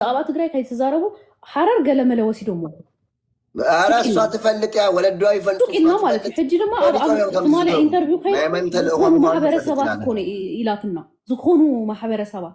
أبغى تقرأ كي تزاربه حرر قال ما لو سيدهم أنا صوت فلت يا ولد دواي فلت إنه ما لك حجي لما أبغى ما انترفيو كي زخونوا ما حبر سبات كوني إلاتنا زخونوا ما حبر سبات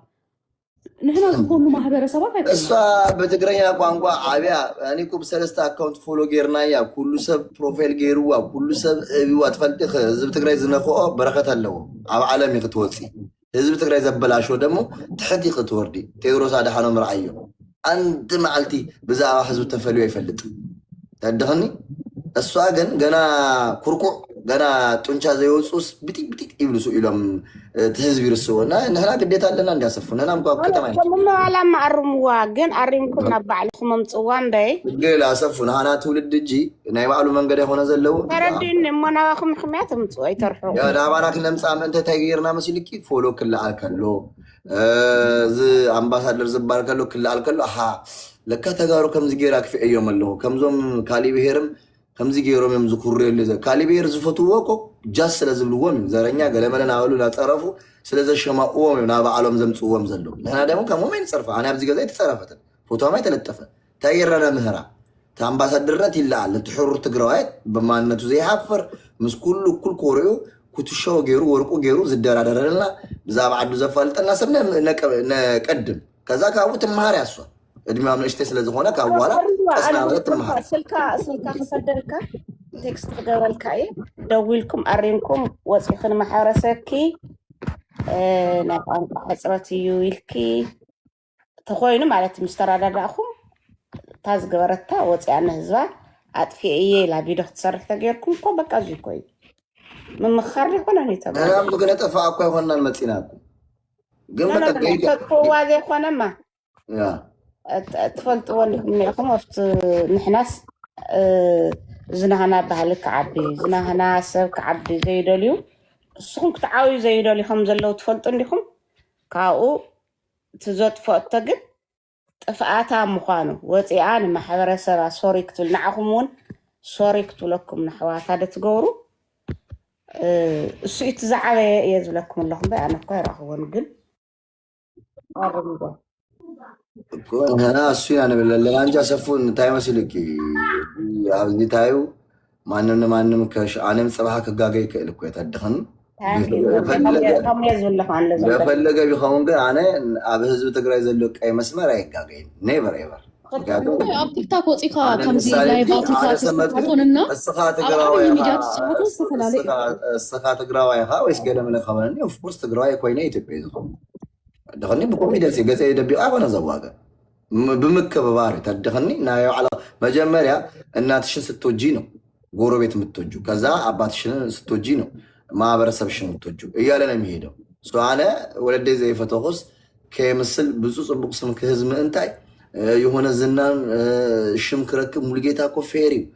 نحن زخونوا ما حبر سبات الصا بتقرأ قانقوا عبيا يعني كوب سلسة أكاونت فولو غيرنا يا كل سب بروفيل غيروا كل سب بيوات فلت زب تقرأ زنخو بركة الله عالمي قتوسي زب تقرأ زبلاشو دمو تحدي قتوردي تيروس على حنا مرعيو أنت معلتي بزاف حزب تفلو يفلت تدخلني السواقن جنا كركو جنا تونشا زيوسوس بتيك يبلسوا إلهم تهزبير السونا نحن قديت لنا نجاسفون أنا مقابل كتماني كم على ما أرمواجن أرمكم نبع لكم مصوان ده قيل أسفون أنا تولد دجي نايم على من قده هنا زلوا تردين منا وخم خميات مصوي ترحو يا دابانا كلام سام أنت تغييرنا مسيلكي فولو كل عالكلو ز أمباسادر زبار كلو كل عالكلو ها لك تجارو كم زجيرك في أيام اللو كم زم كالي بهرم كم زجيرو من ذكور اللي ذا كالي بهر زفتوا وكو جس لازم لوهم زرنيا قال ما لنا أقوله لا تعرفوا سلذا الشماء وهم نابع علم زم تقوم زلوا أنا ده ممكن مو من صرفه أنا بزي جزاي تصرفت فوتو ما يتلتفه تغيرنا مهرة تأمباسادرات إلا على تحر تجرأت بما أن تزي حفر مس كل كوريو كتشوا جيرو ورقو جيرو زدار على رنا بزاف عدو زفالت الناس بنا نقدم كذا كأبو تمهاري أسوا إدمي عم نشتري سلزة هنا كأبوالا أصلا ولا تمهاري سلكا خسدركا تكست جوالك أيه دويلكم أرينكم وصيخنا محارسكي نبقى حسرتي يويلكي تخوينو مالتي مسترادة لأخو تاز جبرتها وصيانا هزوا أطفي إيه لابيدو تصرح تغيركم كو بقى زي كوي من مخاري كونا نيتابا أنا أمدو كنا تفاقوا هنا المتيناكم لا تدفوا واضي كونا ما يا تفلت وانكم نيخم وفت نحناس زنهنا بهلك عبي زنهنا سبك عبي زي دوليو السخن كتعاوي زي دولي خمزة لو تفلت عندكم كاو تزوت فوق تقد تفقاتا مخانو وطيعان محبرة سبا سوري كتول نعخمون سوري كتول لكم نحوات هذا تقورو السوء تزعب يزلكم اللهم بقى أنا كوير أخوان قل أنا أسوي أنا بالله أنجا سفون تايم سلكي أبدي تايو ما نم كش أنا مصباح كجاجي كلكوا يتدخن يفلق بيخون كه أنا أبي هزب تقرأ زلك أي مسمى رايك جاجي never ever أب تيك توك وثيقة كم زي لا يبغى تسمعوننا السخات تقرأ السخات تقرأ وياها وإيش قال من الخبرني of course تقرأ كوينة تبيزهم دخلني بكوميديا سيجاسي دبي أنا زواجة بمكة بباري تدخلني نايو على مجمريا الناتشن ستوجينو غورو بيت متوجو كذا أباتشن ستوجينو ما برسبشن متوجو إياه لنا ميدو سو أنا ولدي زي فتوخس كمثل بزوز بقسم كهزم أنتاي يهونا زنان شمكرك مولجيتا كو فيريو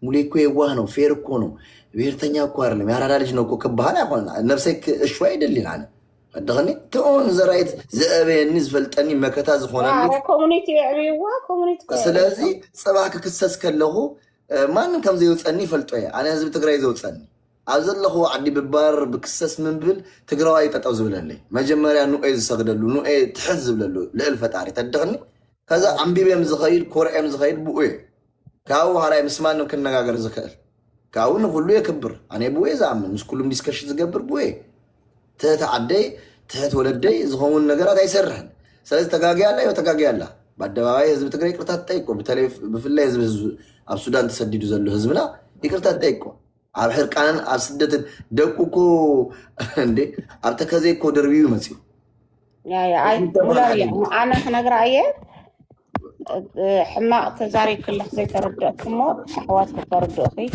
موليكو يوانو فيركونو بيرتنيا كوارلم يا رجال نوكو كبهانا قلنا نفسك شوي دليل عنه دغني تون زرايت زابي نزفل تاني مكتا زخونا كومونيتي عيوا كومونيتي سلازي صباحك كسس كله ما نكم زي وصني فلطويا انا حزب تግራይ زوصني ازلخو عدي ببار بكسس من بل تግራዋይ ተጣው ዝብለልኝ መጀመሪያ ኑኤ ዝሰግደሉ ኑኤ ትሕዝ ዝብለሉ ልዕል ፈጣሪ ተደግኒ ከዛ አንቢቤም ዝኸይድ ኮርኤም ዝኸይድ ቡኤ ካው ሃራይ ምስማን ነው ከነጋገር ዝከል ካው ሁሉ የክብር እኔ ቡኤ ዛምን ምስ ኩሉም ዲስከሽ ዝገብር ቡኤ ተታዓደይ ተት ወለደይ ዝኸውን ነገራት አይሰርሕን ስለዚህ ተጋጊያላ ይተጋጊያላ በአደባባይ ህዝብ ትግራይ ይቅርታ ተጠይቆ በተለይ በፍላይ ህዝብ ኣብ ሱዳን ተሰዲዱ ዘሎ ህዝብና ይቅርታ ተጠይቆ ኣብ ሕርቃን ኣብ ስደት ደቁኮ እንዴ ኣብ ተከዘይ ኮ ደርቢው መጽዩ ያ አይ ሙላሪ አና ነግራየ حماق تزاري كل زي تردأكم حوات تردأخي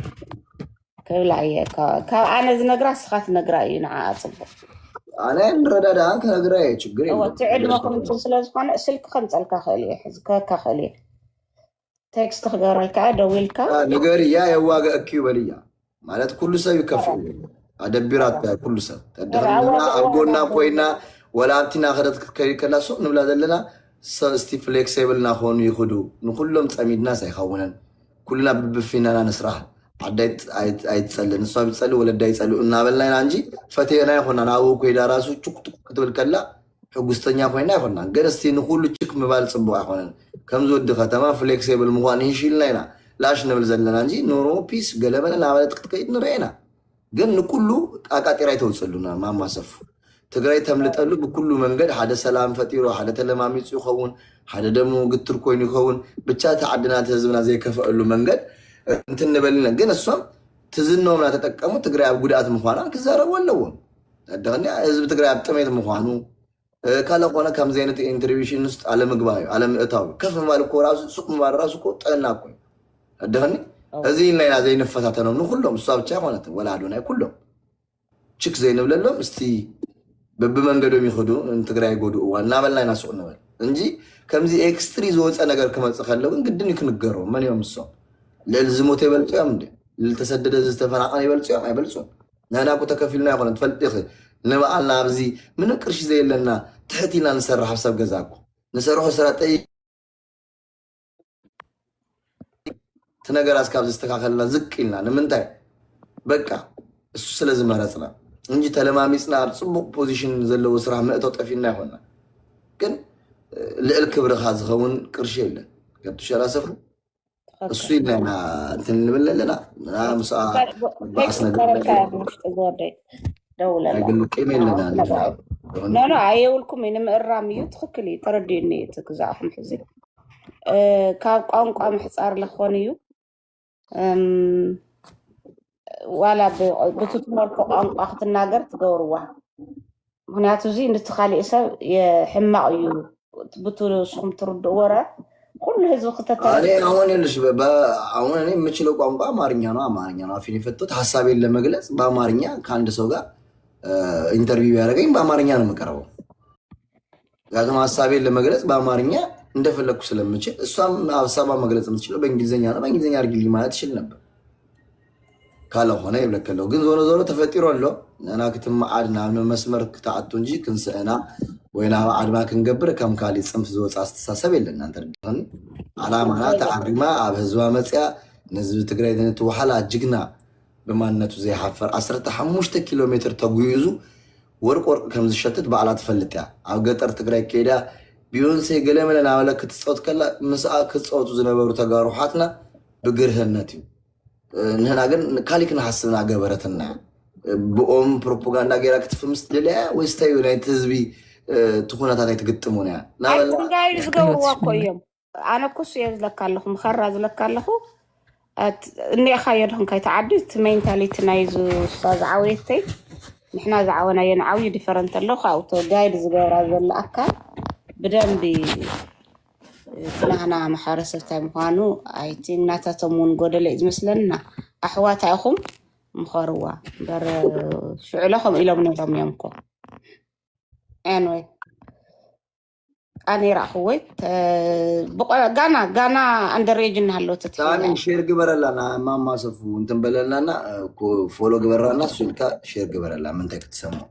كلاية أنا زنقرأ سخات نقرأي نعاصب أنا نردد عنك نقرأي تشجري هو تعد ما كنت تسلز خان سلك خمس الكاخلية حزك كاخلية تكست تخجر الكعدة ويلكا نقري يا يواجه أكيوبالية مالت كل سوي كفو أدبرات كل سوي تدخلنا أقولنا بوينا ولا أنتنا خدت كلا سوق نبلا دلنا سستي فليكسيبل ناخون يخدو نخلهم تأميد ناس يخونن كلنا بفينا نسرح عديت أيتسأل نصاب يتسأل ولا دا يتسأل إن عملنا نانجي فتينا يخون أنا أبوك إذا راسو تك تك كتب الكلا حجستني أخوينا أخونا جلستي نقول تشك مبال صبوا أخونا كم زود ختمة فليكسيبل مغاني يشيلنا لاش نبل زلنا نجي نورو بيس قلبنا لا ولا تكتكيد نرينا قلنا كله أكاد رايت وصلنا ما صف تقرأي تملت قلو بكل منقل حدا سلام فتيرو حدا تلماميس يخون حدا دمو قتر كوين يخون بتشات عدنا تهزمنا زي كفا قلو منقل انت نبلنا قلنا السوام تزنهم لا تتكمو تقرأي بقودات مخوانا كزارة ولوهم الدغنيا حزب تقرأي بتميت مخوانو كالا قونا كم زينة انترفيوشن نست على مقبايو على مقتاو كيف مالكو راسو سوق مال راسو كو طلناكو الدغني هذين لا زين فتاتنا من كلهم صاب تشاخونت ولا عدونا كلهم تشك زين بللهم استي بمنገዶም ይخدو እንትግራይ ጎዱ ዋና በላይ ናስው ነው እንጂ ከምዚ ኤክስትሪ ዘወፀ ነገር ከመጽኸለው ግን ግድን ይክንገረው ማን ያምሰው ለልዝሞት ይበልጥ ያም እንደ ለተሰደደ ዝተፈናቀለ ይበልጥ ያም አይበልጹ ናናቁ ተከፊልና ይሆነ ተፈልጥህ ለባዓልና አብዚ ምን ቅርሽ ዘይለና ተህቲና ነሰራ ሐሳብ ገዛኩ ነሰራው ስራ ጠይ ተነገር አስካብ ዝተካከለና ዝቅልና ለምንታይ በቃ እሱ ስለዚህ መረጽና እንጂ ተለማሚጽና ጽቡቅ ፖዚሽን ዘለው ስራ መእተው ጠፊና ይሆና ግን ልዕል ክብር ኻዝኸውን ቅርሽ የለ ገብቶሻል አሰፉ እሱ ይናና እንትን እንብለለና ምሳ ባስነገር ደውላ ግን ከመለና لا አየውልኩም እኔ ምዕራምዩ ትክክል ተረዲኒ ትግዛኹም ሕዚ ካብ ቋንቋ ምሕጻር ለኾንዩ ولا بتتمر قام أخذ الناقر تجوروا هنا تزي نتخلي إسا يحمق يو بتولو سخم ترد ورا كل هذا خطة أنا هون اللي شباب هون أنا مشيلو قام بأمارنيا فيني فتوت حسابي اللي مجلس بأمارنيا كان دسوقا انترفيو يارجين بأمارنيا أنا مكرهه قاعد مع حسابي اللي مجلس بأمارنيا ندفع سلام مشي السام أصابع مجلس مشيلو بإنجليزية أنا بإنجليزية أرجلي ما تشيل نبى كلا هنا يبلك له جن زون تفتيرون له أنا كنت معادنا من مسمر كتعطونجي كنسأنا وينا عاد ما كنجبر كم كالي سمس زوج أستسابيل لنا تردن على معناته عرما أبهزوا مسيا نزل تقريبا توحلا ججنا بما أنه زي حفر أسرة حموشت كيلومتر تجويزو ورق كم زشتت بعلات فلتها أو قطر تقريبا كده بيونسي قلنا لنا ولا كتصوت كلا مساء كتصوت زنبور تجاروحاتنا بجره النتيو نحن أجن كاليكنا حسنا جبرتنا بأم بروباغندا غيرك تفهمست ليه ويستيو نايتزبي تكون هذا تقدمونه نعم جاي يسقوا واقعيهم أنا كوسي لك لهم خرج لك له إني أخيرهم كي تعدي تمين تالي تنايزو صاز عويتي نحن زعونا ينعوي ديفرنت اللغة أو جاي يسقوا هذا الأكل بدم بي فلهنا محارسة تامخانو أيتين ناتاتمون قدل إزمسلنا أحوات أخم مخاروا بر شعلهم إلى من يوم يمكو anyway أنا راحوي بقى جانا عند الرجل هلو تتفهم شير قبر لنا ما صفو انتم بلنا فولو قبر لنا سلطة شير قبر لنا من تك تسمو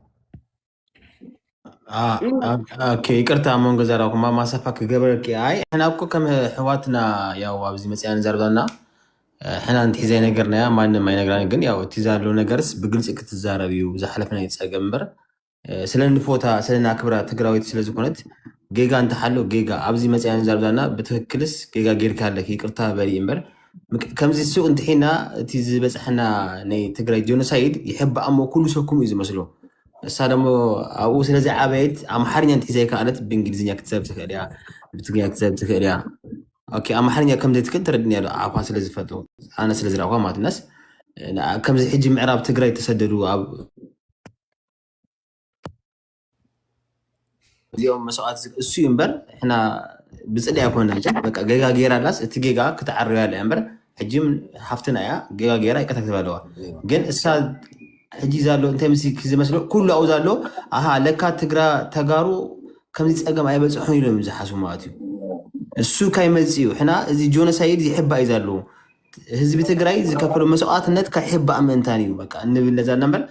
اوكي قرتا مون غزاراكم ما صفك قبرك اي احنا اكو كم حواتنا ياو ابزي مصيان زربنا احنا انت زي نغرنا ما ما ينغران ግን ያው ትዛለው ነገርስ በግልጽ ክትዛረቢው ዘሐለፍና ይጸገምበር ስለን ፎታ ስለና ክብራ ትግራዊት ስለዝኮነት ጌጋ እንተ ሓሎ ጌጋ አብዚ መጽያን ዘርብዛና በትክክልስ ጌጋ ጌርካለ ይቅርታ በሪ እምበር ከምዚ ሱቅ እንተሂና እቲ ዝበጽሕና ናይ ትግራይ ጆኖሳይድ ይሕባ አሞ ኩሉ ሰኩም እዩ ዝመስሎ እሳ ደሞ አው ስለዚ ዓበይት አምሐርኛ እንተ ዘይ ካለት በእንግሊዝኛ ክትሰብ ትኸዲያ ብትግኛ ክትሰብ ትኸዲያ ኦኬ አምሐርኛ ከምዚ ትክል ተረድኛ ያለው አፋ ስለዚ ፈጡ አነ ስለዚ ራኳ ማትነስ ከምዚ ሕጂ ምዕራብ ትግራይ ተሰደዱ አብ اليوم مسؤات السو ينبر احنا بصدي يكون نجا بقى جيجا غيرا لاس እቲ ጌጋ ክትዓርዩ ያለ እንበር ሕጂም ሓፍትና ያ ጌጋ ጌራ ይከተክተባለዋ ግን እሳ ሕጂ ዛሎ እንታይ ምሲ ዝመስሎ ኩሉ አውዛሎ አሃ ለካ ትግራ ተጋሩ ከምዚ ጸገም አይበጽሑ ይሎም ዝሓሱ ማለት እዩ እሱ ካይመጽዩ እحنا እዚ ጆኖሳይድ ይሕባ ይዛሉ ህዝቢ ትግራይ ዝከፈሉ መስዋዕትነት ካይሕባ አመንታን እዩ በቃ እንብለዛ ነበር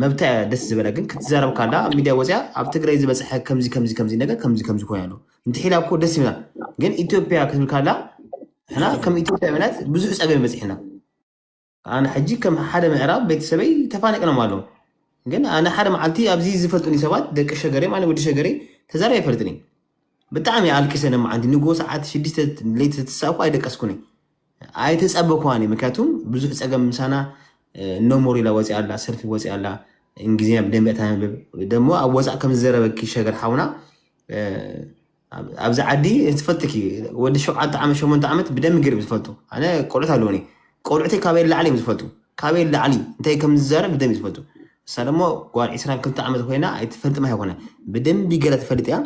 መብታ ደስ ዝበለ ግን ክትዛረብ ካላ ሚዲያ ወጽያ ኣብ ትግራይ ዝበጽሐ ከምዚ ነገር ከምዚ ኮይኖ እንት ሒላብኮ ደስ ይላል ግን ኢትዮጵያ ክትብል ካላ احنا ከም ኢትዮጵያ ማለት ብዙ ጸገም ይበጽሕና አነ ሕጂ ከም ሓደ ምዕራብ ቤተሰበይ ተፋነቀና ማለው ግን ኣነ ሓደ መዓልቲ ኣብዚ ዝፈልጡኒ ሰባት ደቂ ሸገሬ ማለት ወዲ ሸገሬ ተዛረብ ኣይፈልጥኒ ብጣዕሚ ኣልቂሰ መዓልቲ ንጎ ሰዓት 6 ለይቲ ትሳኩ ኣይደቀስኩኒ ኣይተፀበኳኒ ምክንያቱም ብዙሕ ፀገም ምሳና ኖሞር ኢላ ወፂ ኣላ ሰልፊ ወፂ ኣላ እንግሊዝኛ ብደንብ እታንብብ ደሞ ኣብ ወፃእ ከም ዝዘረበኪ ሸገር ሓውና ኣብዚ ዓዲ ትፈልጥኪ ወዲ 7 ዓመት 8 ዓመት ብደንብ ገይሩ ዝፈልጡ ኣነ ቆልዑት ኣለውኒ ቆልዑተይ ካበይ ላዕሊ እዮም ዝፈልጡ ካበይ ላዕሊ እንታይ ከም ዝዛረብ ብደንብ ዝፈልጡ እሳ ደሞ ጓል 22 ዓመት ኮይና ኣይትፈልጥማ ይኮነ ብደንብ ገለ ትፈልጥ እያ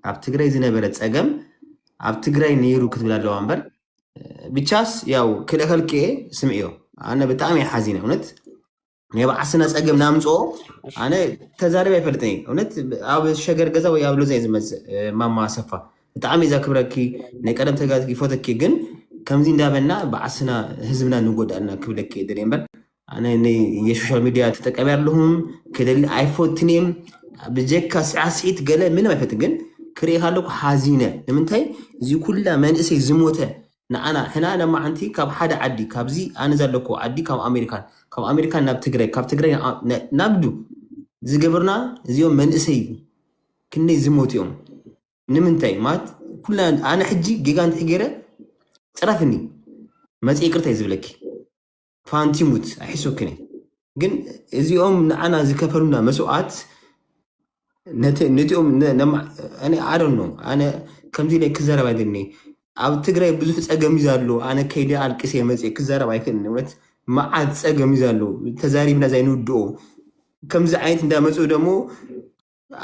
ኣብ ትግራይ ዝነበረ ፀገም ኣብ ትግራይ ነይሩ ክትብል ኣለዋ እምበር ብቻስ ያው ክልእከልክኤ ስምዕዮ ኣነ ብጣዕሚ ሓዚነ እውነት ናይ ባዕስና ፀገም ናምፅኦ ኣነ ተዛረብ ኣይፈልጥኒ እውነት ኣብ ሸገር ገዛ ወይ ኣብ ሎዛ ዝመፅእ ማማ ሰፋ ብጣዕሚ ዘክብረኪ ናይ ቀደም ተጋዝኪ ፎተኪ ግን ከምዚ እንዳበና ባዕስና ህዝብና ንጎዳእና ክብለኪ ድል እምበር ኣነ የሶሻል ሚድያ ተጠቀሚ ኣለሁም ክደሊ ኣይፎትንም ብጀካ ስዓስዒት ገለ ምንም ኣይፈትን ግን ክሪኢ ካለኩ ሓዚነ ንምንታይ እዚ ኩላ መንእሰይ ዝሞተ ንዓና ሕና ለማዓንቲ ካብ ሓደ ዓዲ ካብዚ ኣነ ዘለኩ ዓዲ ካብ ኣሜሪካን ናብ ትግራይ ካብ ትግራይ ናብዱ ዝገበርና እዚኦም መንእሰይ ክንደይ ዝሞት እዮም ንምንታይ ማለት ኩላ ኣነ ሕጂ ጌጋ እንታይ ገይረ ፅረፍኒ መፅኢ ይቅርታ ዝብለኪ ፋንቲሙት ኣይሕሶክኒ ግን እዚኦም ንዓና ዝከፈሉና መስዋዕት ነቲኦም እኔ ኣዶኖ ኣነ ከምዚ ናይ ክዘረብ ኣይደኒ ኣብ ትግራይ ብዙሕ ፀገም እዩ ዘሎ ኣነ ከይደ ኣልቅሰ መፅእ ክዘረብ ኣይክእልን እውነት መዓት ፀገም እዩ ዘሎ ተዛሪብና ዘይንውድኦ ከምዚ ዓይነት እንዳመፁ ደሞ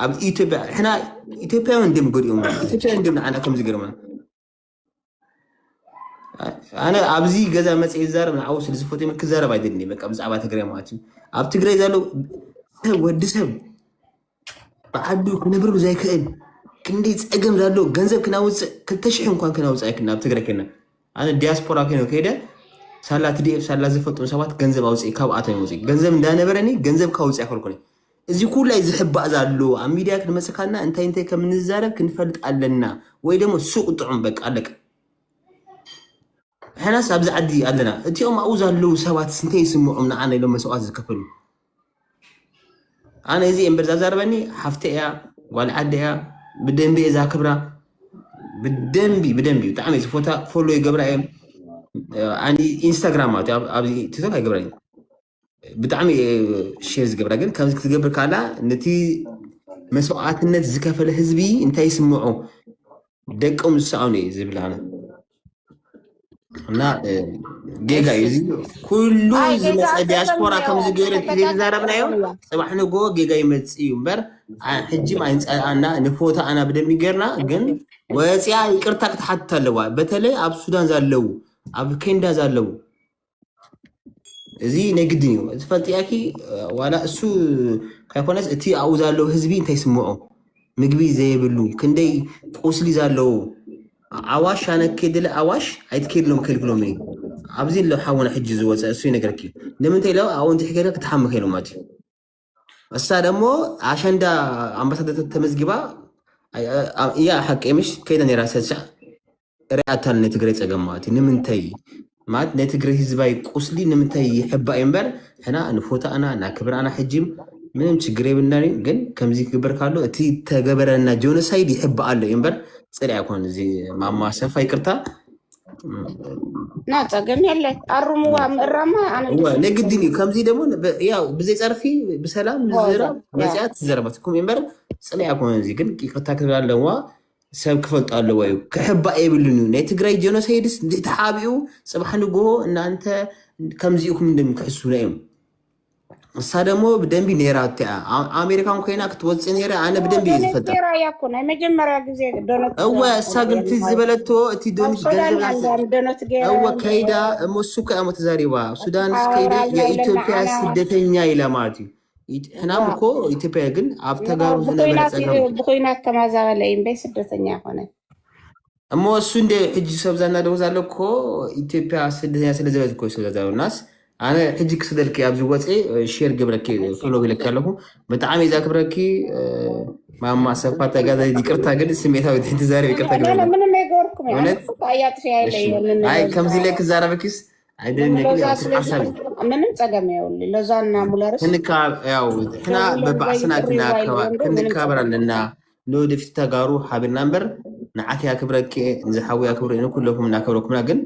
ኣብ ኢትዮጵያ ሕና ኢትዮጵያውያን ደም ጎዲኦም ኢትዮጵያውያን ደም ንዓና ከምዚ ገይሮምና ኣነ ኣብዚ ገዛ መፅእ ዝዛረብ ንዓው ስለ ዝፈትዮ ክዘረብ ኣይደኒ በቃ ብዛዕባ ትግራይ ማለት እዩ ኣብ ትግራይ ዘሎ ወዲ ሰብ ብዓዱ ክነብር ዘይክእል ክንደይ ፀገም ዘሎ ገንዘብ ክናውፅእ 2,000 እንኳን ክናውፅእ ኣይክልና ኣብ ትግራይ ከና ኣነ ዲያስፖራ ኮይነ ከይደ ሳላ ትዲኤፍ ሳላ ዝፈልጡ ሰባት ገንዘብ ኣውፅእ ካብኣቶም ይወፅእ ገንዘብ እንዳነበረኒ ገንዘብ ካውፅእ ኣይፈልኩኒ እዚ ኩላይ ዝሕባእ ዘሎ ኣብ ሚድያ ክንመፅካልና እንታይ ከም ንዛረብ ክንፈልጥ ኣለና ወይ ደሞ ሱቅ ጥዑም በቃ ኣለቀ ሕናስ ኣብዚ ዓዲ ኣለና እቲኦም ኣብኡ ዘለዉ ሰባት እንታይ ይስምዖም ንዓና ኢሎም መስዋዕት ዝከፈሉ ኣነ እዚ እምበር ዛዛረበኒ ሓፍተ እያ ጓል ዓዲ እያ ብደንቢ እዛ ክብራ ብደንቢ ብጣዕሚ ዝፎታ ፎሎ ይገብራ እየ ኣነ ኢንስታግራም ማለት ኣብዚ ቲክቶክ ኣይገብራኝ ብጣዕሚ ሼር ዝገብራ ግን ከምዚ ክትገብር ካላ ነቲ መስዋዕትነት ዝከፈለ ህዝቢ እንታይ ይስምዖ ደቆም ዝሰኣኑ እየ ዝብላነ እና ጌጋ እዚ ኩሉ ዝመፀ ዲያስፖራ ከምዚ ገይረ ዝዛረብናዮ ፅባሕ ንጎ ጌጋ ይመፅእ እዩ እምበር ሕጂም ኣይንፀኣና ንፎቶ ኣና ብደንቢ ገርና ግን ወፅያ ይቅርታ ክትሓትት ኣለዋ በተለይ ኣብ ሱዳን ዘለዉ ኣብ ኬንዳ ዘለዉ እዚ ነግድን እዩ ዝፈልጥያኪ ዋላ እሱ ካይኮነስ እቲ ኣብኡ ዘለዉ ህዝቢ እንታይ ይስምዖ ምግቢ ዘይብሉ ክንደይ ቁስሊ ዘለዉ ኣዋሽ ኣነ ከይድለ ኣዋሽ ኣይትከይድሎም ከልክሎም እየ ኣብዚ ሎ ሓወና ሕጂ ዝወፀ እሱ ይነገርኪ ንምንታይ ኢሎ ኣብኡ እንትሕገረ ክትሓምኽ ኢሎም ማለት እዩ እሳ ደሞ ኣሸንዳ ኣምባሳደር ተመዝጊባ እያ ሓቂ ምሽ ከይዳ ነራ ሰሻ ርኣታል ናይ ትግራይ ፀገም ማለት እዩ ንምንታይ ማለት ናይ ትግራይ ህዝባይ ቁስሊ ንምንታይ ይሕባእ እምበር ሕና ንፎታኣና ናክብርኣና ሕጂም ምንም ችግር የብልናኒ ግን ከምዚ ክግበር ካሎ እቲ ተገበረና ጆኖሳይድ ይሕባእ ኣሎ እዩ እምበር ፅሪ ኣይኮን እዚ ማማ ሰፋ ይቅርታ ና ፀገም የለ ኣርሙዋ ምእራማ ኣነ ነግድን እዩ ከምዚ ደሞ ያው ብዘይ ፀርፊ ብሰላም ዝዝራብ መፅያት ዝዘረበትኩም እምበር ፅሪ ኣይኮን እዚ ግን ይቅርታ ክብል ኣለዋ ሰብ ክፈልጡ ኣለዎ እዩ ክሕባእ የብሉን እዩ ናይ ትግራይ ጆኖሳይድስ ተሓቢኡ ፅባሕ ንግሆ እናንተ ከምዚኢኩም እንደምክሕሱና እዮም እሳ ደሞ ብደንቢ ነራ ኣሜሪካን ኮይና ክትወፅእ ነረ ኣነ ብደንቢ እየ ዝፈልጣ ናይ መጀመርያ ግዜ ዶኖት እወ እሳ ግን እቲ ዝበለቶ እቲ ዶኖት ገንዘብ ከይዳ እሞሱ ከ ሞ ተዛሪባ ሱዳንስ ከይደ የኢትዮጵያ ስደተኛ ኢላ ማለት እዩ ሕናም እኮ ኢትዮጵያ ግን ኣብ ተጋሩ ዝነበረ ፀገም ብኩናት ተማዛበለ እምበይ ስደተኛ ኮነ እሞ እሱ እንደ ሕጂ ሰብ ዛናደው ዘለኮ ኢትዮጵያ ስደተኛ ስለዘበት እኮ ስለዛው ናስ ኣነ ሕጂ ክስደልኪ ኣብዚ ወፅእ ሼር ግብረኪ ፎሎ ግለክ ኣለኹ ብጣዕሚ ዛክብረኪ ማማ ሰፋ ተጋዛ ይቅርታ ግን ስሜታዊ ትዛረብ ይቅርታ ግን ምንም አይገርኩም አይ ከምዚ ላይ ክዛረበኪስ ምንም ፀገም ይኸውልህ ለዛና ሙለርስ ሕና በባዕስና ክንከበረለና ንወደፊት ተጋሩ ሓቢርና እምበር ንዓክያ ክብረኪ ንዝሓውያ ክብረ ኢነ ኩለኩም እናከብረኩምና ግን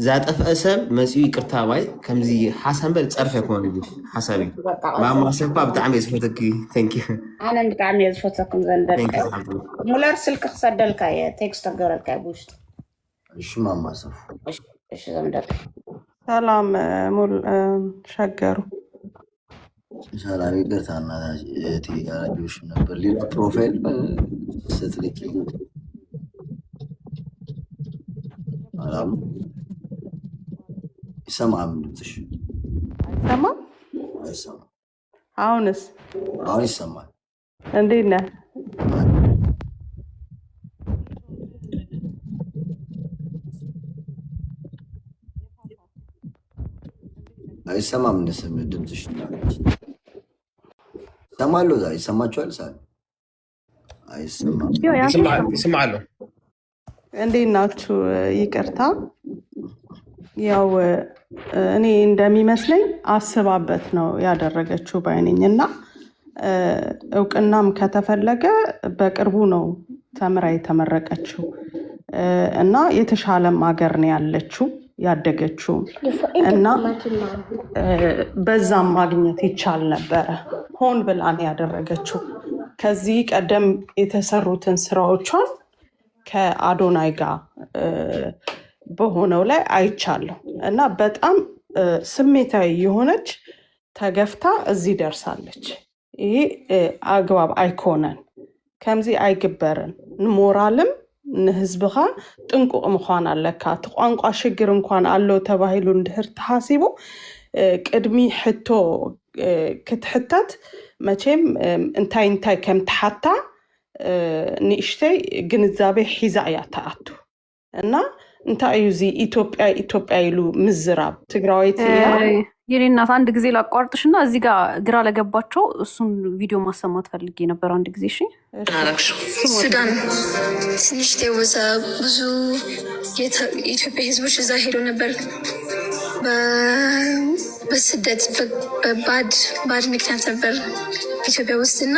ዛጠፍአ ሰብ መፅኡ ይቅርታ ባይ ከምዚ ሓሳብ በል ፀርፈ ይኮን እዩ ሓሳብ ማማሰፋ ብጣዕሚ እየ ዝፈተኪ ቴንክ ዩ ኣነ ብጣዕሚ እየ ዝፈተኩም ዘንደልከ ሙለር ስልክ ክሰደልካ እየ ቴክስት ተገበረልካ ብውሽጢ እሺ ማማሰፍ እሺ ዘምደል ሰላም ሸገሩ ሰላም ይቅርታ እናታች እህቴ ያላየሁሽ ነበር ሌላ ፕሮፋይል ስትልኪ አላም ይሰማም ድምፅሽ አይሰማም አይሰማም አሁንስ አሁን ይሰማል እንዴት ነህ አይሰማም እንደሰም ድምፅሽ ይሰማሉ ዛ ይሰማችኋል ሳል አይሰማም ይሰማሉ እንዴት ናችሁ ይቅርታ ያው እኔ እንደሚመስለኝ አስባበት ነው ያደረገችው ባይነኝና እውቅናም ከተፈለገ በቅርቡ ነው ተምራ የተመረቀችው እና የተሻለም ሀገር ነው ያለችው ያደገችው እና በዛም ማግኘት ይቻል ነበረ ሆን ብላን ያደረገችው ከዚህ ቀደም የተሰሩትን ስራዎቿን ከአዶናይ ጋር በሆነው ላይ አይቻለሁ እና በጣም ስሜታዊ የሆነች ተገፍታ እዚህ ደርሳለች ይሄ አግባብ አይኮነን ከምዚ አይግበርን ሞራልም ንህዝብኻ ጥንቁቅ ምዃን ኣለካ ተቋንቋ ሽግር እንኳን አለው ተባሂሉ እንድህር ተሓሲቡ ቅድሚ ሕቶ ክትሕተት መቼም እንታይ ከም ተሓታ ንእሽተይ ግንዛቤ ሒዛ እያ ተኣቱ እና እንታይ እዩ እዚ ኢትዮጵያ ኢሉ ምዝራብ ትግራዋይቲ እያ የኔ እናት አንድ ጊዜ ላቋርጥሽና እዚህ ጋር ግራ ለገባቸው እሱን ቪዲዮ ማሰማት ፈልጌ ነበር አንድ ጊዜ እሺ ሱዳን ትንሽ ተወዛ ብዙ የኢትዮጵያ ህዝቦች እዛ ሄዶ ነበር በስደት በባድ ምክንያት ነበር ኢትዮጵያ ውስጥና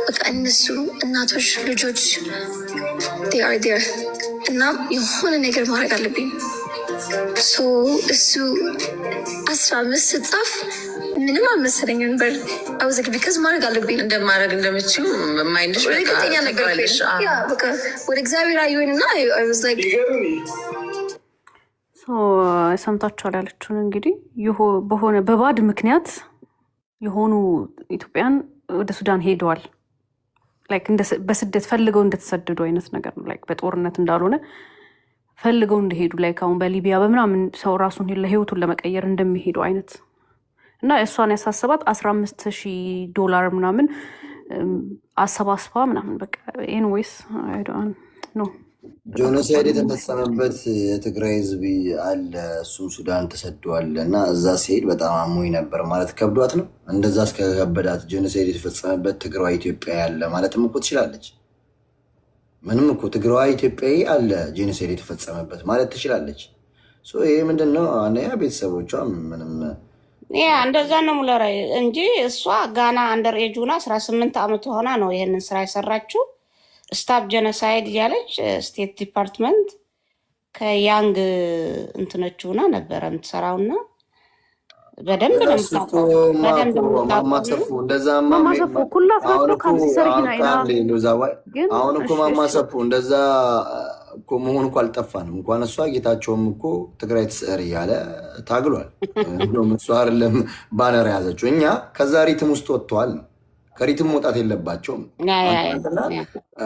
በቃ እነሱ እናቶች ልጆች they are there እና የሆነ ነገር ማድረግ አለብኝ እሱ 15 ስጻፍ ምንም አልመሰለኝ ነበር አውዝክ ቢካዝ ማድረግ አለብኝ እንደማድረግ እንደምችው ማይንድሽ በቃ ነገርልሽ ያ በቃ ወደ እግዚአብሔር አዩኝና I was like ሰምታችኋል ያለችውን እንግዲህ በሆነ በባድ ምክንያት የሆኑ ኢትዮጵያን ወደ ሱዳን ሄደዋል ላይክ በስደት ፈልገው እንደተሰደዱ አይነት ነገር ነው ላይክ በጦርነት እንዳልሆነ ፈልገው እንደሄዱ ላይክ አሁን በሊቢያ በምናምን ሰው ራሱን ለህይወቱን ለመቀየር እንደሚሄዱ አይነት እና እሷን ያሳሰባት $15,000 ምናምን አሰባስባ ምናምን በቃ ኤኒዌይስ አይ ዶንት ኖ ጆኖሳይድ የተፈጸመበት የትግራይ ህዝብ አለ እሱም ሱዳን ተሰደዋል እና እዛ ሲሄድ በጣም አሞኝ ነበር ማለት ከብዷት ነው እንደዛ እስከከበዳት ጆኖሳይድ የተፈጸመበት ትግራይ ኢትዮጵያ ያለ ማለትም እኮ ትችላለች ምንም እኮ ትግራይ ኢትዮጵያዊ አለ ጆኖሳይድ የተፈጸመበት ማለት ትችላለች ይሄ ምንድነው አንያ ቤተሰቦቿ ምንም ያ እንደዛ ነው ሙለራ እንጂ እሷ ጋና አንደር ኤጅ ሆና 18 ዓመት ሆና ነው ይሄንን ስራ የሰራችው ስታፕ ጀኖሳይድ ያለች ስቴት ዲፓርትመንት ከያንግ እንትነችውና ነበር የምትሰራውና በደንብ ነው ማማሰፉ እንደዛ ማማሰፉ ኩላት ነው ካንሲ ሰርጊና አሁን እኮ ማማሰፉ እንደዛ እኮ መሆን እኮ አልጠፋንም እንኳን እሷ ጌታቸውም እኮ ትግራይ ትስዕር እያለ ታግሏል እንደውም እሷ አይደለም ባነር ያዘችው እኛ ከዛ ሪትም ውስጥ ወጥተዋል ነው ከሪትም መውጣት የለባቸውም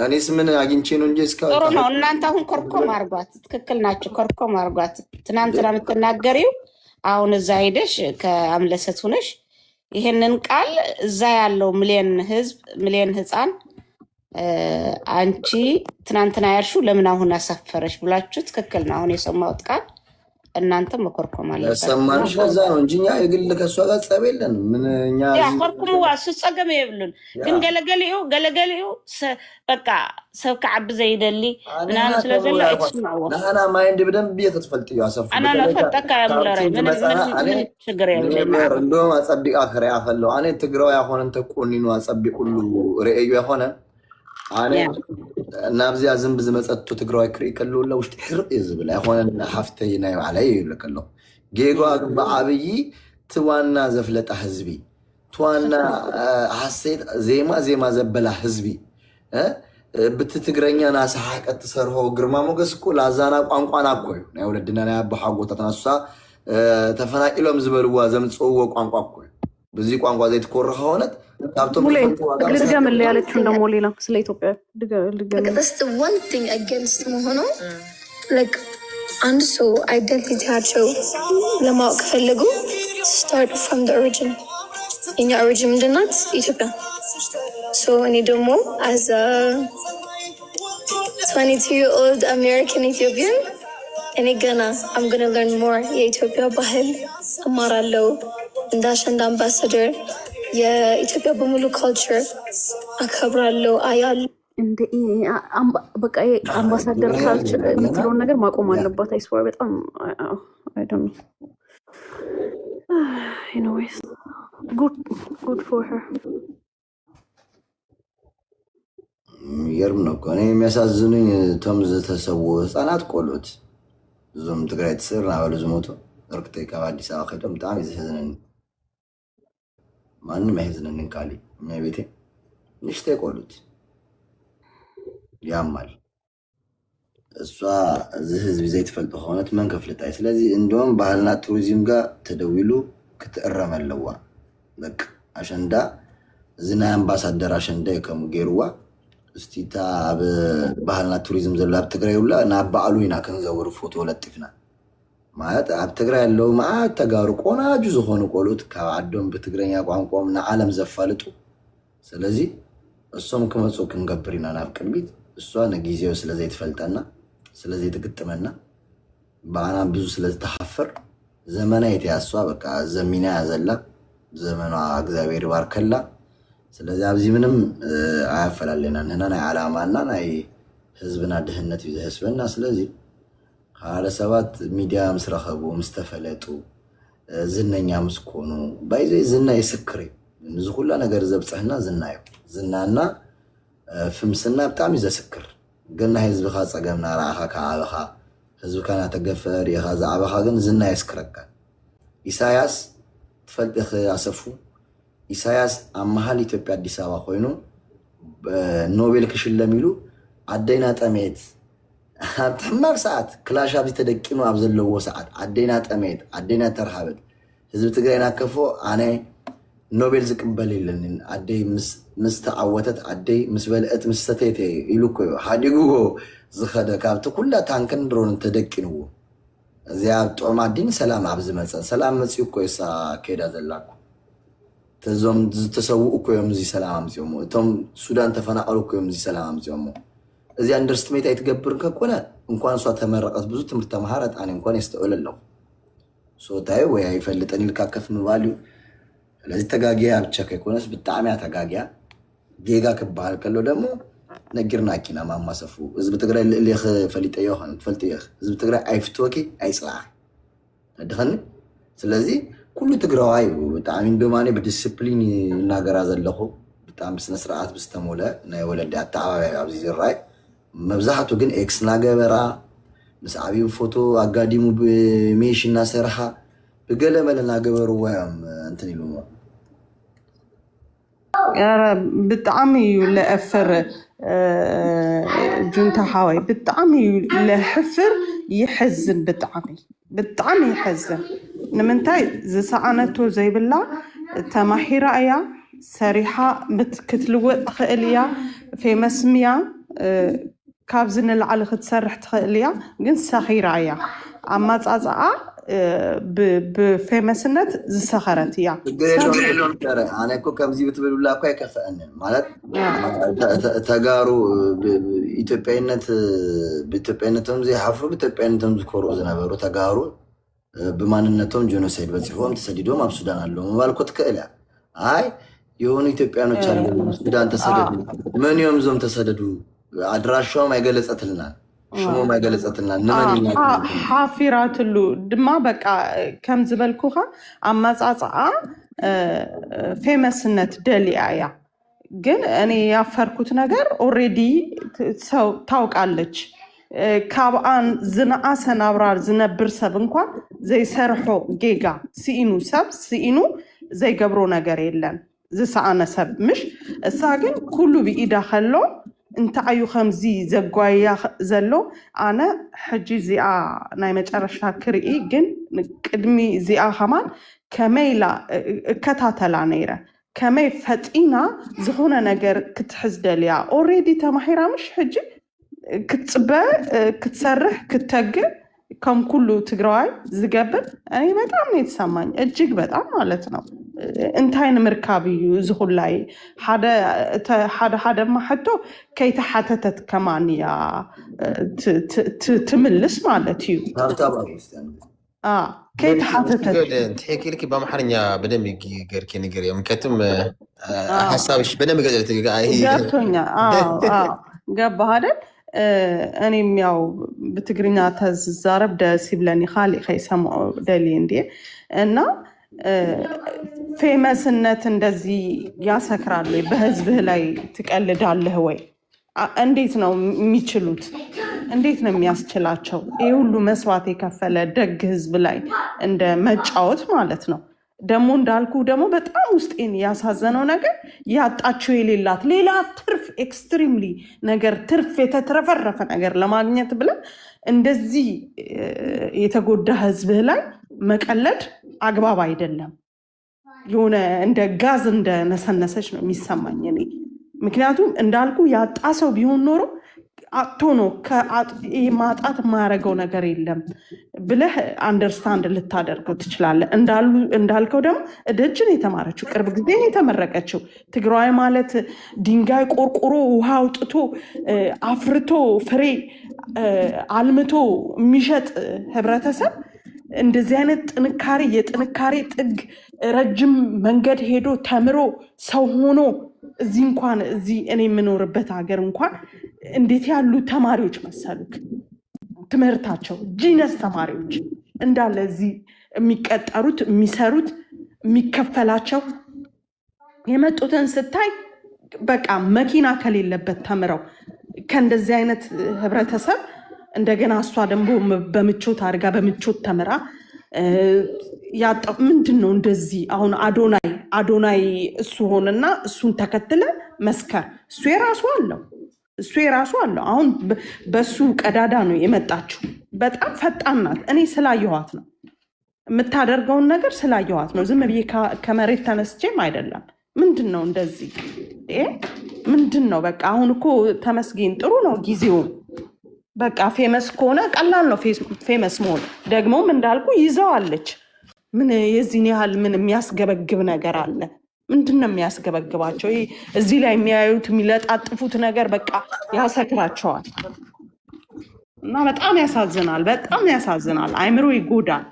እኔስ ምን አግኝቼ ነው እንጂ እስካሁን ጥሩ ነው እናንተ አሁን ኮርኮም አርጓት ትክክል ናችሁ ኮርኮም አርጓት ትናንትና የምትናገሪው አሁን እዛ ሄደሽ ከአምለሰት ሆነሽ ይሄንን ቃል እዛ ያለው ሚሊዮን ህፃን አንቺ ትናንትና ያርሹ ለምን አሁን አሳፈረሽ ብላችሁ ትክክል ነው አሁን የሰማሁት ቃል እናንተ መኮርኮም አለባችሁ። ሰማንሽ ከዛ ነው እንጂ እኛ የግል ከሷ ጋር ጸብ የለን። ምን እኛ ኮርኩም ዋሱ ጸገም ይብሉን ግን ገለገሊው በቃ ሰብ ከዓብ ዘይደሊ ምናምን ስለዘለ አይስማው ናና ማይንድ በደንብ እየተፈልጥ ያሰፉ አና ነፈጠካ ያምለራይ ምን ችግር የለም እንደውም አጸቢቃ ከሪያ ፈለው አኔ ትግራው ያሆነን ተቆኒኑ አጸቢቁሉ ርእዩ ያሆነ አኔ ናብዚያ ዝምብ ዝመጸቱ ትግራይ ክሪ ከለውላ ውሽጥ ሕርቅ ይዝብል ያሆነን ሐፍተይና ይዓላይ ይልከለው ጌጓ በአብይ ትዋና ዘፍለጣ ህዝቢ ትዋና ሐሴት ዜማ ዘበላ ህዝቢ ብትትግረኛ ናሳሐቀት ተሰርሆ ግርማ ሞገስ እኮ ላዛና ቋንቋና እኮ ነው ወለድና ያባሐጎታ ተናሳ ተፈናቂሎም ዝበልዋ ዘምጽዎ ቋንቋ እኮ በዚህ ቋንቋ ዘይት ኮረኸ ሆነት ታብቶም ልድገም ያለችው ደሞ ሌላ ስለ ኢትዮጵያ ልድገም that's the one thing against መሆኑ like and so identityቸው ለማወቅ ፈልጉ start from the origin in your origin ምንድናት ኢትዮጵያ so እኔ ደግሞ as a 22-year-old American Ethiopian እኔ ገና I'm gonna learn more የኢትዮጵያ ባህል እማራለሁ እንዳሸንዳ አምባሳደር የኢትዮጵያ በሙሉ ካልቸር አከብራለሁ አያለሁ እንደ በቃ አምባሳደር ካልቸር የምትለውን ነገር ማቆም አለባት። አይስወር በጣም I don't know. Anyways, good for her. ይርም ነው እኔ የሚያሳዝኑኝ ተምዝ ተሰው ህፃናት ቆሎት ዞም ትግራይ ተሰራ ባለ ዝሞቶ እርክቴ ከአዲስ አበባ ከደም በጣም ይዘዘነን ማንም አይዘነን ካሊ እኛ ቤቴ ንሽቴ ቆሎት ያማል እሷ እዚህ ህዝብ ዘይት ፈልጦ ሆነት ማን ከፍለጣይ ስለዚህ እንደውም ባህልና ቱሪዝም ጋር ተደውሉ ከተረመለዋ በቃ አሸንዳ ዝና አምባሳደር አሸንዳ የከሙ ጌሩዋ እስቲታ ባህልና ቱሪዝም ዘላብ ትግራይውላ እና ባዓሉና ከንዘወር ፎቶ ለጥፍና ማለት አብ ትግራይ ያለው ማአት ተጋሩ ቆናጁ ዘሆኑ ቆሎት ከአዶም በትግረኛ ቋንቋውና ዓለም ዘፋልጡ ስለዚህ እሱም ከመጾ ክንገብሪና ናፍቅልቢት እሷ ነጊዜው ስለዚህ ተፈልጣና ስለዚህ ተግጥመና ባና ብዙ ስለዚህ ተሐፈር ዘመና የተያሷ በቃ ዘሚና ያዘላ ዘመኗ እግዚአብሔር ባርከላ ስለዚህ አብዚ ምንም አያፈላልና ነና ዓላማና ናይ ህዝብና ድህነት ይዘህስበና ስለዚህ ካለ ሰባት ሚዲያ መስረኸቡ መስተፈለጡ ዝነኛ መስኮኑ ባይዘ ዝና ይስክሪ እንዙ ሁላ ነገር ዘብጽህና ዝናዩ ዝናና ፍምስና በጣም ይዘስክር ግን ህዝብ ኻጸገምና ራኻ ካአበኻ ህዝብ ካና ተገፈር የኻዛ አበኻ ግን ዝና ይስክረካ ኢሳያስ ተፈልጥኽ አሰፉ ኢሳያስ አማሃል ኢትዮጵያ አዲስ አበባ ሆይኑ ኖቤል ክሽለሚሉ አደይና ጠሜት ተማር ሰዓት ክላሽ አብዚ ተደቂኑ አብዘለው ሰዓት አደይና ጠሜት አደይና ተርሃበት ህዝብ ትግራይና ከፎ አኔ ኖቤል ዝቅበል ይልን አደይ ምስተዓወተት አደይ ምስበልእት ምስተቴቴ ይሉኮ ሃዲጉ ዝኸደ ካብቲ ኩላ ታንከን ድሮን ተደቂኑ እዚያ ጦማዲን ሰላም አብዝ መጸ ሰላም መጽዩ እኮ ይሳ ከዳ ዘላኩ ተዞም ተሰው እኮ የምዚ ሰላም አምጽዮሞ ቶም ሱዳን ተፈናቀሉ እኮ የምዚ ሰላም አምጽዮሞ እዚያ አንደርስቲሜት አይተገብር ከቆነ እንኳን ሷ ተመረቀት ብዙ ትምርት ተማሃረት አኔ እንኳን ያስተውለለው ሶታይ ወይ አይፈልጠን ይልካከፍ ምባሉ ለዚህ ተጋጊያ ብቻ ከቆነስ በጣም ያተጋጊያ ጌጋ ከባል ከለው ደግሞ ነግርናኪና ማማሰፉ ህዝብ ትግራይ ለለኸ ፈሊጠ ይሆን ፈልጥየኽ ህዝብ ትግራይ አይፍቶኪ አይጽላህ አድኸን ስለዚህ ኩሉ ትግራዋይ በጣም እንደማኔ በዲሲፕሊን እናገራ ዘለኹ በጣም በስነ ስርዓት በስተሞለ ናይ ወለድ አጣባባይ አብዚ ዝራይ መብዛህቱ ግን ኤክስ ናገበራ መስአቢው ፎቶ አጋዲሙ በሜሽና ሰርሃ በገለመለና ገበሩ ወያም እንትን ይሉ ያረ በጣም ለአፈር ጁንታ ሐዋይ በጣም ለሕፍር ይሕዝን በጣም ይሕዝን ንምንታይ ዝሰዓነቱ ዘይብላ ተማሂራ እያ ሰሪሓ ክትልወጥ ትኽእል እያ ፌመስምያ ካብ ዝንልዓሊ ክትሰርሕ ትኽእል እያ ግን ሰኺራ እያ ኣማፃፅኣ بفيمسنت زسخرت يا أنا أكو كم زي بتقول لا كوي كفأنن مالت تجارو إتبينت بتبينتهم زي حفرو بتبينتهم ذكروا زنا برو تجارو بماننتهم جنوسايد بتصفهم تسديدهم اب سودان አለው ማልኮት ከእላ አይ የሆኑ ኢትዮጵያኖች አሉ ሱዳን ተሰደዱ ምን ይምዞም ተሰደዱ አድራሻውም አይገለጸትልናል ሽሞም አይገለጸትልናል ነምን ሓፊራትሉ ድማ በቃ ከም ዝበልኩኻ አማጻጻአ ፌመስነት ደሊያያ ግን እኔ ያፈርኩት ነገር ኦሬዲ ሰው ታውቃለች ካብአን ዝናአሰ ናብራር ዝነብር ሰብ እንኳን ዘይሰርሖ ጌጋ ሲኢኑ ሰብ ሲኢኑ ዘይገብሮ ነገር የለን ዝሰአነ ሰብ ምሽ እሳ ግን ኩሉ ቢኢዳ ከሎ እንታዩ ከምዚ ዘጓያ ዘሎ አነ ሕጂ ዚኣ ናይ መጨረሻ ክርኢ ግን ቅድሚ ዚኣ ኸማን ከመይላ እከታተላ ነይረ ከመይ ፈጢና ዝኾነ ነገር ክትሕዝ ደልያ ኦሬዲ ተማሂራ ምሽ ሕጂ ክትፅበ ክትሰርሕ ክትተግር ከም ኩሉ ትግራዋይ ዝገብር እኔ በጣም ነው የተሰማኝ እጅግ በጣም ማለት ነው እንታይን ምርካብ እዩ ዝኹላይ ሓደ ማሕቶ ከይተሓተተት ከማንያ ትምልስ ማለት እዩ ከይተሓተተት ትሕኪልኪ በአማርኛ በደንብ ገርኪ ነገር እዮም ከትም ሐሳብሽ በደንብ ገለጽ ገብቶኛ ገባህ አይደል እኔም ያው በትግርኛ ተዛረብ ደስ ይብለኒ ኻሊ ኸይሰማው ደሊ እንዴ እና ፌመስነት እንደዚህ ያሰክራል በህዝብህ ላይ ትቀልዳለህ ወይ እንዴት ነው የሚችሉት እንዴት ነው የሚያስችላቸው ይሄ ሁሉ መስዋዕት የከፈለ ደግ ህዝብ ላይ እንደ መጫወት ማለት ነው ደሞ እንዳልኩ ደሞ በጣም ውስጤን ያሳዘነው ነገር ያጣቸው የሌላት ሌላ ትርፍ ኤክስትሪምሊ ነገር ትርፍ የተትረፈረፈ ነገር ለማግኘት ብለ እንደዚህ የተጎዳ ህዝብ ላይ መቀለድ አግባብ አይደለም የሆነ እንደ ጋዝ እንደ ነሰነሰች ነው የሚሰማኝ እኔ ምክንያቱም እንዳልኩ ያጣ ሰው ቢሆን ኖሮ አጥቶ ነው ማጣት የማያደርገው ነገር የለም ብለህ አንደርስታንድ ልታደርገው ትችላለህ እንዳልከው ደግሞ ደጅን የተማረችው ቅርብ ጊዜ የተመረቀችው ትግራዋይ ማለት ድንጋይ ቆርቆሮ ውሃ አውጥቶ አፍርቶ ፍሬ አልምቶ የሚሸጥ ህብረተሰብ እንደዚህ አይነት ጥንካሬ የጥንካሬ ጥግ ረጅም መንገድ ሄዶ ተምሮ ሰው ሆኖ እዚህ እንኳን እዚህ እኔ የምኖርበት ሀገር እንኳን እንዴት ያሉ ተማሪዎች መሰሉክ ትምህርታቸው ጂነስ ተማሪዎች እንዳለ እዚህ የሚቀጠሩት የሚሰሩት የሚከፈላቸው የመጡትን ስታይ በቃ መኪና ከሌለበት ተምረው ከእንደዚህ አይነት ህብረተሰብ እንደገና እሷ ደግሞ በምቾት አድርጋ በምቾት ተምራ ያጣው ምንድነው እንደዚህ አሁን አዶናይ እሱ ሆነና እሱን ተከትለ መስከር እሱ የራሱ አለው አሁን በሱ ቀዳዳ ነው የመጣችው በጣም ፈጣን ናት እኔ ስላየኋት ነው የምታደርገውን ነገር ስላየኋት ነው ዝም ብዬ ከመሬት ተነስቼም አይደለም ምንድነው እንደዚህ ምንድነው በቃ አሁን እኮ ተመስገን ጥሩ ነው ጊዜው በቃ ፌመስ ከሆነ ቀላል ነው ፌመስ መሆን ደግሞም እንዳልኩ ይዘዋለች ምን የዚህን ያህል ምን የሚያስገበግብ ነገር አለ ምንድነው የሚያስገበግባቸው እዚህ ላይ የሚያዩት የሚለጣጥፉት ነገር በቃ ያሰክራቸዋል እና በጣም ያሳዝናል አይምሮ ይጎዳል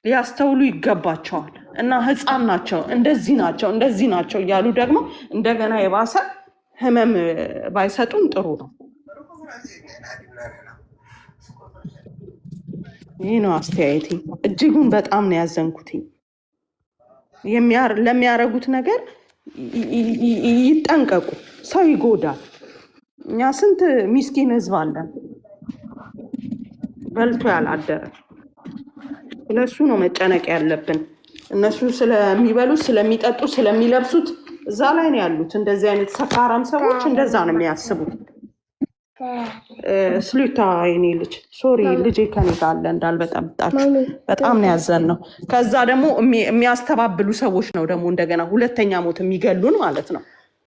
ሊያስተውሉ ይገባቸዋል እና ህፃን ናቸው እንደዚህ ናቸው እያሉ ደግሞ እንደገና የባሰ ህመም ባይሰጡን ጥሩ ነው ይህ ነው አስተያየቴ እጅጉን በጣም ነው ያዘንኩት ለሚያረጉት ነገር ይጠንቀቁ ሰው ይጎዳል እኛ ስንት ሚስኪን ህዝብ አለን በልቶ ያላደረ ለሱ ነው መጨነቅ ያለብን እነሱ ስለሚበሉት ስለሚጠጡ ስለሚለብሱት እዛ ላይ ነው ያሉት እንደዚህ አይነት ሰካራም ሰዎች እንደዛ ነው የሚያስቡት ስሉታ የኔ ልጅ ሶሪ ልጄ ከኔ ጋር አለ እንዳልበጠብጣችሁ በጣም ነው ያዘን ነው ከዛ ደግሞ የሚያስተባብሉ ሰዎች ነው ደግሞ እንደገና ሁለተኛ ሞት የሚገሉን ማለት ነው